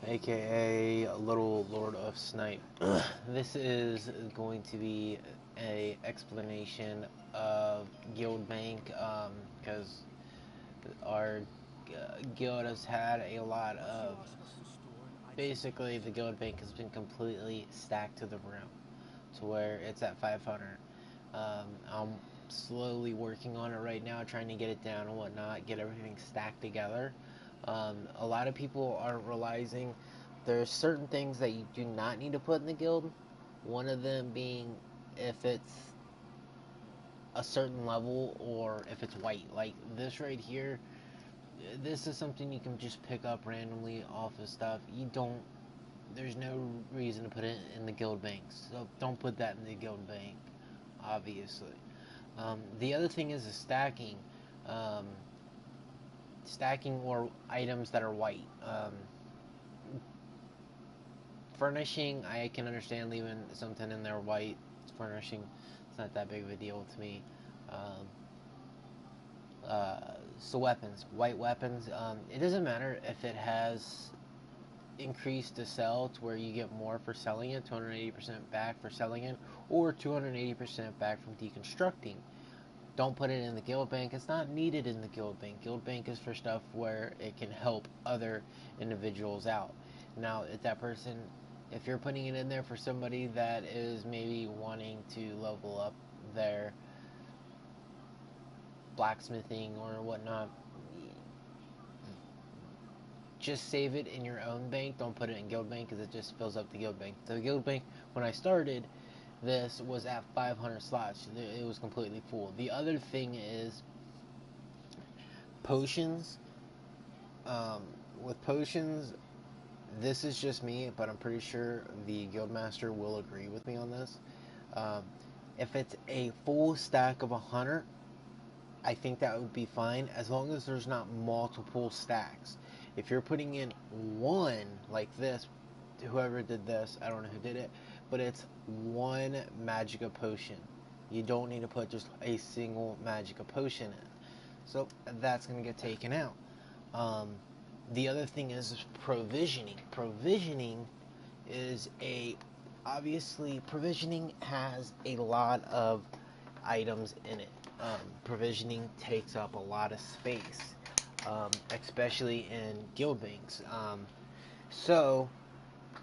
aka Little Lord of Snipe. This is going to be a explanation of Guild Bank, because our guild has had a lot of. Basically, the Guild Bank has been completely stacked to the brim, to where it's at 500. I'm slowly working on it right now, trying to get it down and whatnot, get everything stacked together. A lot of people aren't realizing there's certain things that you do not need to put in the guild. One of them being if it's a certain level or if it's white. Like this right here, this is something you can just pick up randomly off of stuff. There's no reason to put it in the guild banks. So don't put that in the guild bank, obviously. The other thing is the stacking. Um, Stacking or items that are white. Furnishing, I can understand leaving something in there white. Furnishing, it's not that big of a deal to me. Um, so weapons, white weapons. It doesn't matter if it has increased to sell to where you get more for selling it, 280% back for selling it, or 280% back from deconstructing. Don't put it in the guild bank. It's not needed in the guild bank. Guild bank is for stuff where it can help other individuals out. Now, if you're putting it in there for somebody that is maybe wanting to level up their blacksmithing or whatnot, just save it in your own bank. Don't put it in guild bank because it just fills up the guild bank. The guild bank, when I started, this was at 500 slots. It was completely full. The other thing is potions. With potions, this is just me, but I'm pretty sure the guildmaster will agree with me on this. Um, if it's a full stack of 100, I think that would be fine as long as there's not multiple stacks. If you're putting in one like this, whoever did this, I don't know who did it, but it's one magica potion. You don't need to put just a single magica potion in. So that's going to get taken out. Um, the other thing is provisioning. Is a Obviously provisioning has a lot of items in it. Provisioning takes up a lot of space, especially in guild banks. So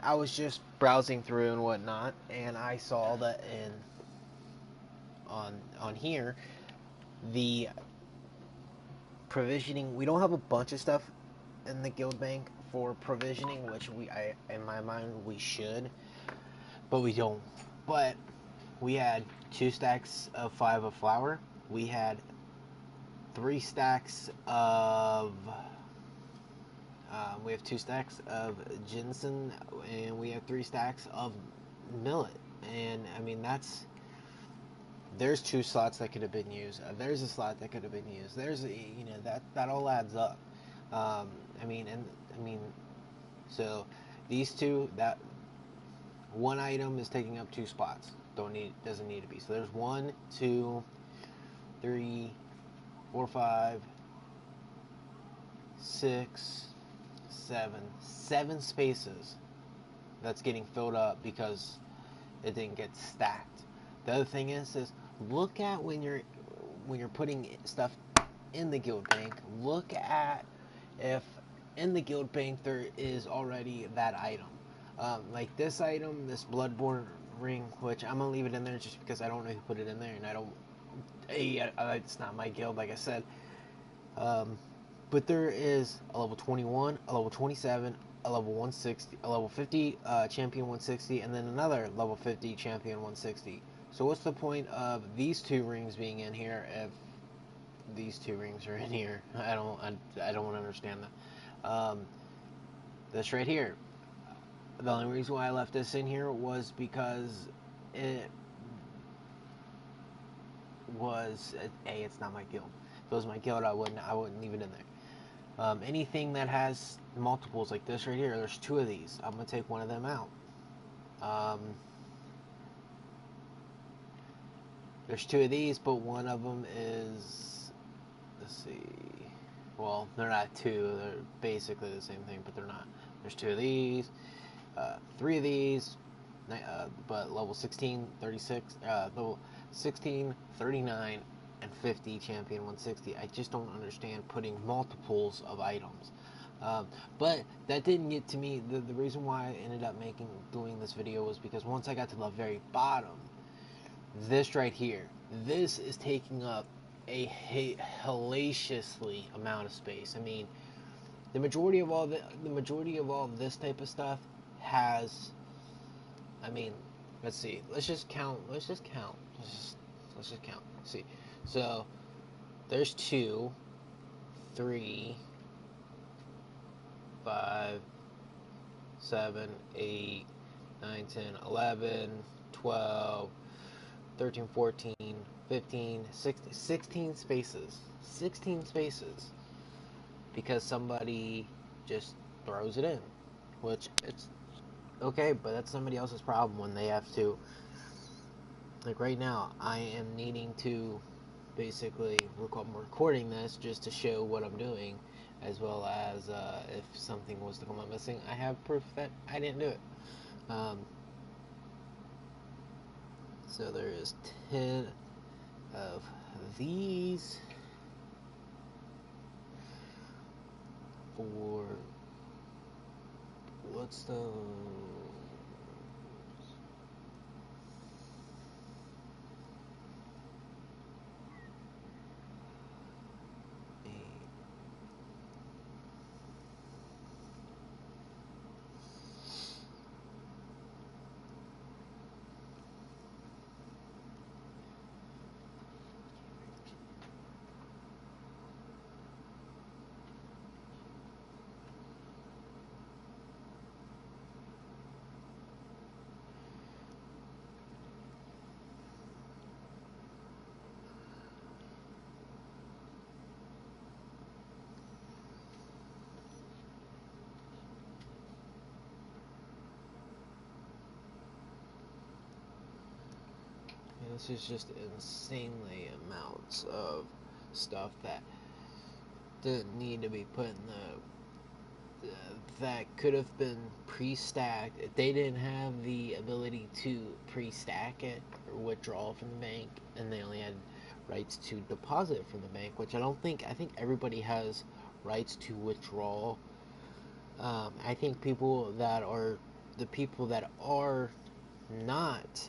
I was just browsing through and whatnot, and I saw that on here the provisioning. We don't have a bunch of stuff in the guild bank for provisioning, which in my mind, we should, but we don't. But we had 2 stacks of 5 of flour. We had 3 stacks of. We have 2 stacks of ginseng, and we have 3 stacks of millet. And I mean, there's 2 slots that could have been used. There's a slot that could have been used. That all adds up. Um, so these two, that one item is taking up 2 spots. Doesn't need to be. So there's 1, 2, 3, 4, 5, 6, 7 spaces that's getting filled up because it didn't get stacked. The other thing is look at when you're putting stuff in the guild bank. Look at if in the guild bank there is already that item. Like this item, this Bloodborne ring, which I'm gonna leave it in there just because I don't know who put it in there, and I don't. It's not my guild, like I said. But there is a level 21, a level 27, a level 160, a level 50 champion 160, and then another level 50 champion 160. So what's the point of these 2 rings being in here if these 2 rings are in here? I don't understand that. This right here. The only reason why I left this in here was because it was it's not my guild. If it was my guild, I wouldn't leave it in there. Anything that has multiples like this right here, there's 2 of these. I'm gonna take one of them out. There's 2 of these, but one of them is, let's see. Well, they're not 2. They're basically the same thing, but they're not. There's 2 of these, 3 of these, but level 16, 36, level 16, 39, and 50 champion 160. I just don't understand putting multiples of items. But that didn't get to me. The reason why I ended up doing this video was because once I got to the very bottom, this right here, this is taking up a hellaciously amount of space. I mean, the majority of all this type of stuff has. I mean, let's see. Let's just count. Let's just count. Let's just count. Let's see. So there's 2, 3, 5, 7, 8, 9, 10, 11, 12, 13, 14, 15, 16 spaces. 16 spaces. Because somebody just throws it in. Which, it's okay, but that's somebody else's problem when they have to. Like right now, I am needing to basically I'm recording this just to show what I'm doing, as well as if something was to come up missing, I have proof that I didn't do it. So there is 10 of these for what's the this is just insanely amounts of stuff that didn't need to be put in that could have been pre-stacked. They didn't have the ability to pre-stack it or withdraw from the bank, and they only had rights to deposit from the bank, which I think everybody has rights to withdraw. I think the people that are not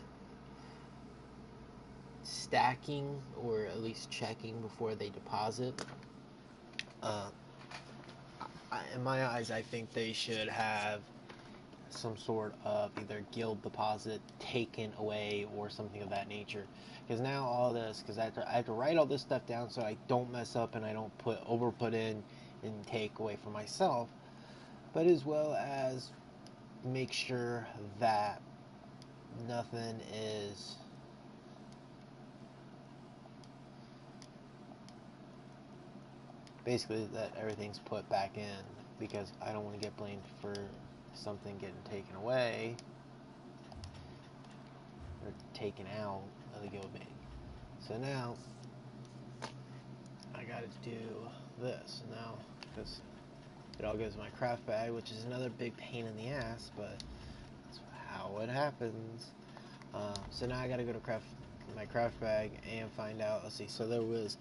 stacking, or at least checking before they deposit, in my eyes, I think they should have some sort of either guild deposit taken away or something of that nature. Because now all this, because I have to write all this stuff down so I don't mess up and I don't put in and take away from myself, but as well as make sure that nothing is basically that everything's put back in, because I don't want to get blamed for something getting taken away or taken out of the guild bank. So now I gotta do this now, because it all goes in my craft bag, which is another big pain in the ass, but that's how it happens. So now I gotta go to my craft bag and find out. Let's see, so there was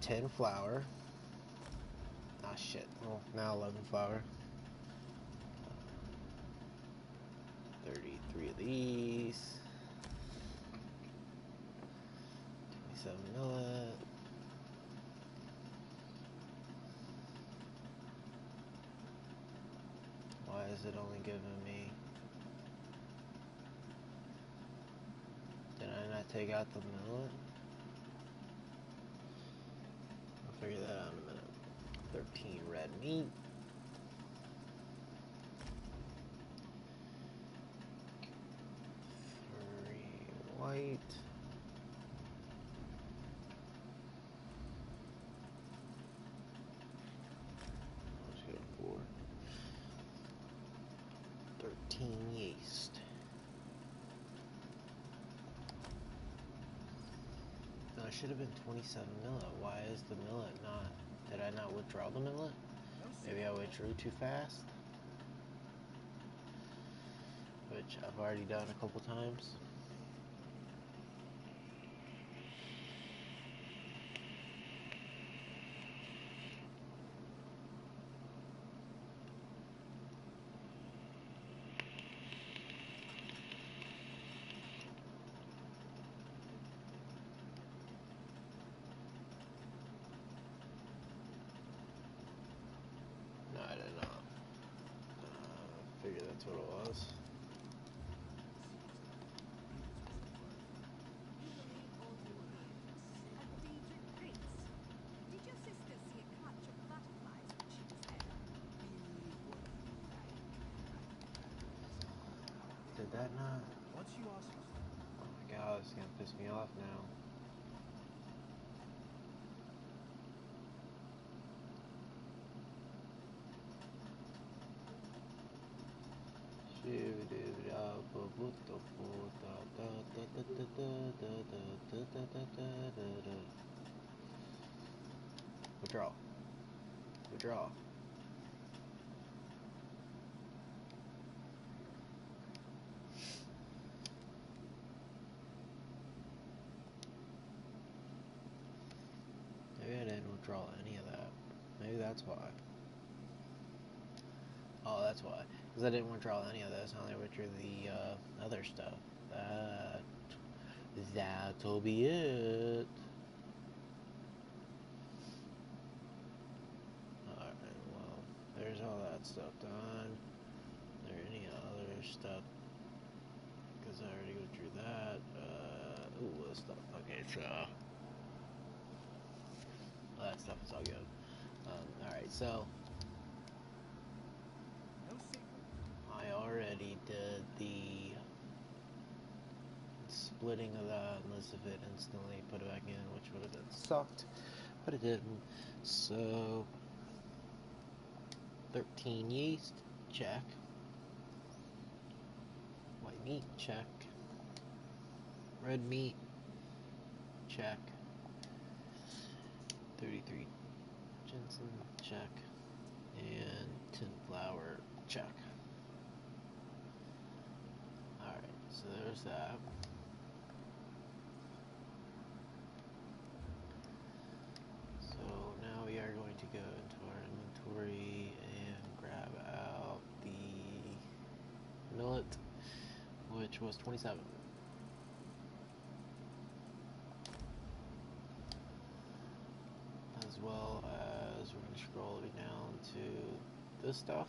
10 flour. Ah, shit. Well, now 11 flour. 33 of these. 27 millet. Why is it only giving me... Did I not take out the millet? I'll figure that out in a minute. 13 red meat. 3 white. Let's go for 13 yeast. No, it should have been 27 millet. Why is the millet not... Did I not withdraw the millet? Maybe I withdrew too fast, which I've already done a couple times. No, I did not. Figured that's what it was. Did that not? What's you asking? Oh my god, it's gonna piss me off now. Withdraw. Withdraw. Maybe I didn't withdraw any of that. Maybe that's why. Oh, that's why. Because I didn't withdraw any of this. I only withdrew the other stuff. That'll be it. Alright, well, there's all that stuff done. Is there any other stuff? Because I already withdrew that. Ooh, this stuff. Okay, so that stuff is all good. Alright, so No secret. I already did the splitting of that and listed it instantly, put it back in, which would have been sucked, but it didn't. So 13 yeast, check. White meat, check. Red meat, check. 33 ginseng, check. And tin flour, check. Alright, so there's that. So now we are going to go into our inventory and grab out the millet, which was 27. As well as we're going to scroll it down to this stuff.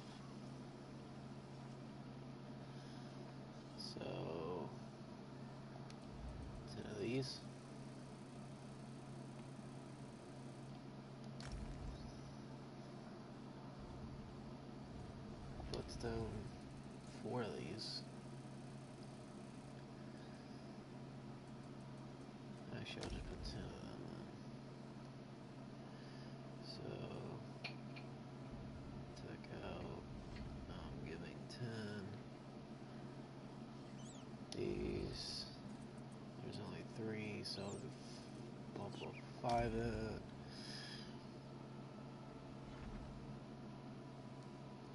So 10 of these. Footstone, 4 of these. Actually, I'll just put 10 of them then. So, take out, I'm giving 10. These, there's only 3, so I'll put 5 in.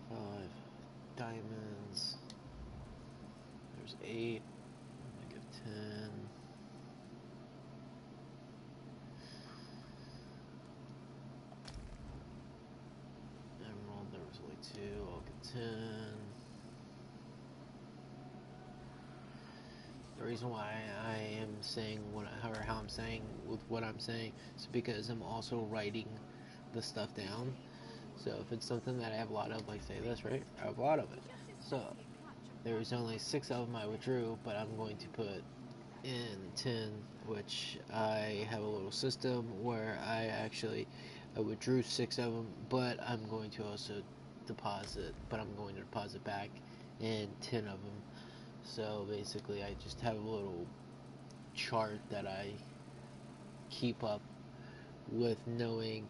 5 diamonds. There's 8. I'm gonna give 10. Emerald, there was only 2. I'll give 10. The reason why I am saying how I'm saying with what I'm saying is because I'm also writing the stuff down. So if it's something that I have a lot of, like say this, right? I have a lot of it. So there's only 6 of them I withdrew, but I'm going to put in 10, which I have a little system where I withdrew 6 of them, but I'm going to also I'm going to deposit back in 10 of them. So basically I just have a little chart that I keep up with, knowing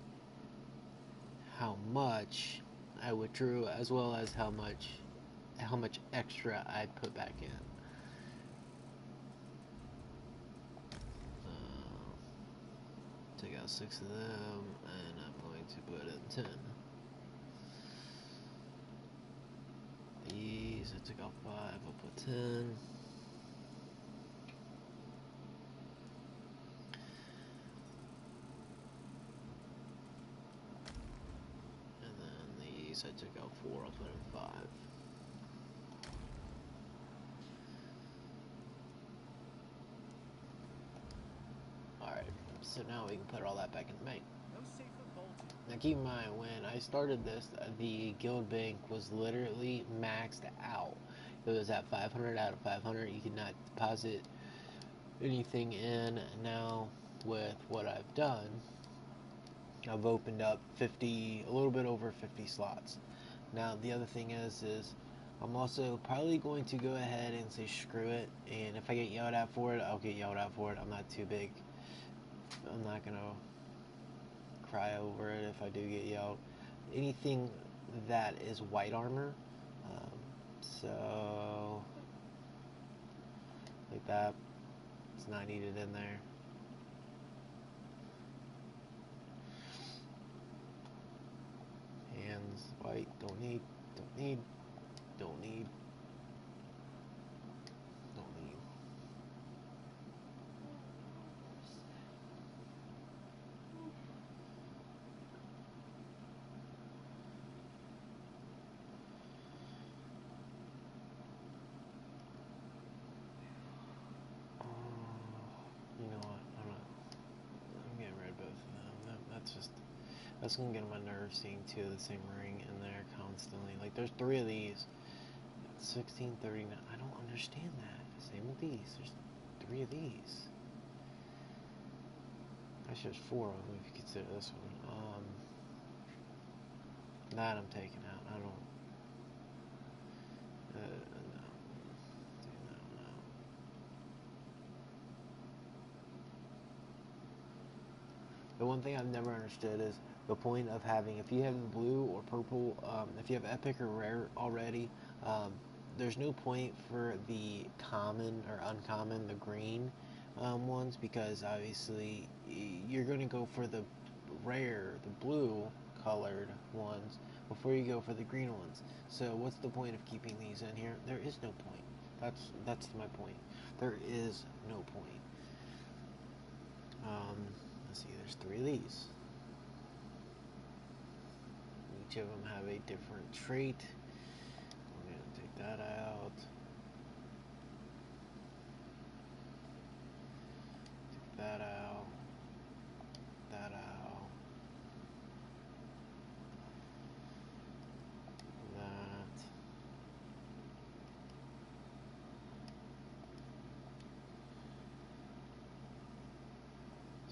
how much I withdrew as well as how much extra I put back in. Take out 6 of them, and I'm going to put in 10. these. I took out 5. I'll put 10. And then these I took out 4. I'll put in 5. Alright, so now we can put all that back in the bank. No safer vaulted. Now keep in mind, when I started this, the guild bank was literally maxed out. It was at 500 out of 500. You could not deposit anything in. Now, with what I've done, I've opened up 50, a little bit over 50 slots. Now, the other thing is I'm also probably going to go ahead and say screw it. And if I get yelled at for it, I'll get yelled at for it. I'm not too big. I'm not going to cry over it if I do get yelled. Anything that is white armor, so like that, it's not needed in there. Hands, white, don't need, don't need, don't need, don't need. You know what? I'm getting rid of both of them. That's gonna get on my nerves seeing 2 of the same ring in there constantly. Like, there's 3 of these. 1639. I don't understand that. Same with these. There's 3 of these. Actually, there's 4 of them if you consider this one. That I'm taking out. I don't. No. No. The one thing I've never understood is the point of having, if you have blue or purple, if you have epic or rare already, there's no point for the common or uncommon, the green ones, because obviously you're going to go for the rare, the blue colored ones before you go for the green ones. So what's the point of keeping these in here? There is no point. That's my point. There is no point. Let's see, there's 3 of these. Each of them have a different trait. I'm going to take that out. Take that out. That out. That.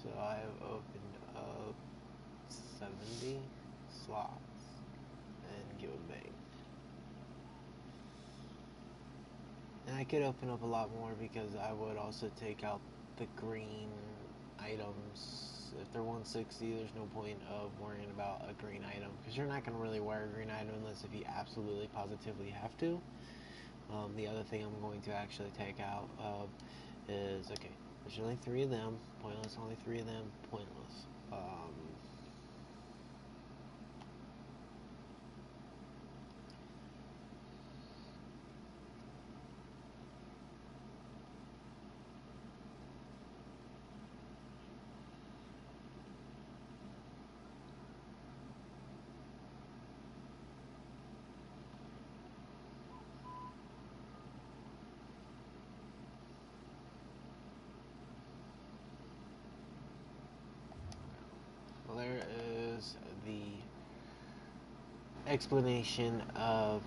So I've opened up 70 slots in Guild Bank. And I could open up a lot more because I would also take out the green items. If they're 160, there's no point of worrying about a green item, because you're not going to really wear a green item unless if you absolutely positively have to. The other thing I'm going to actually take out of is, okay, there's only 3 of them, pointless, only 3 of them, pointless. Well, there is the explanation of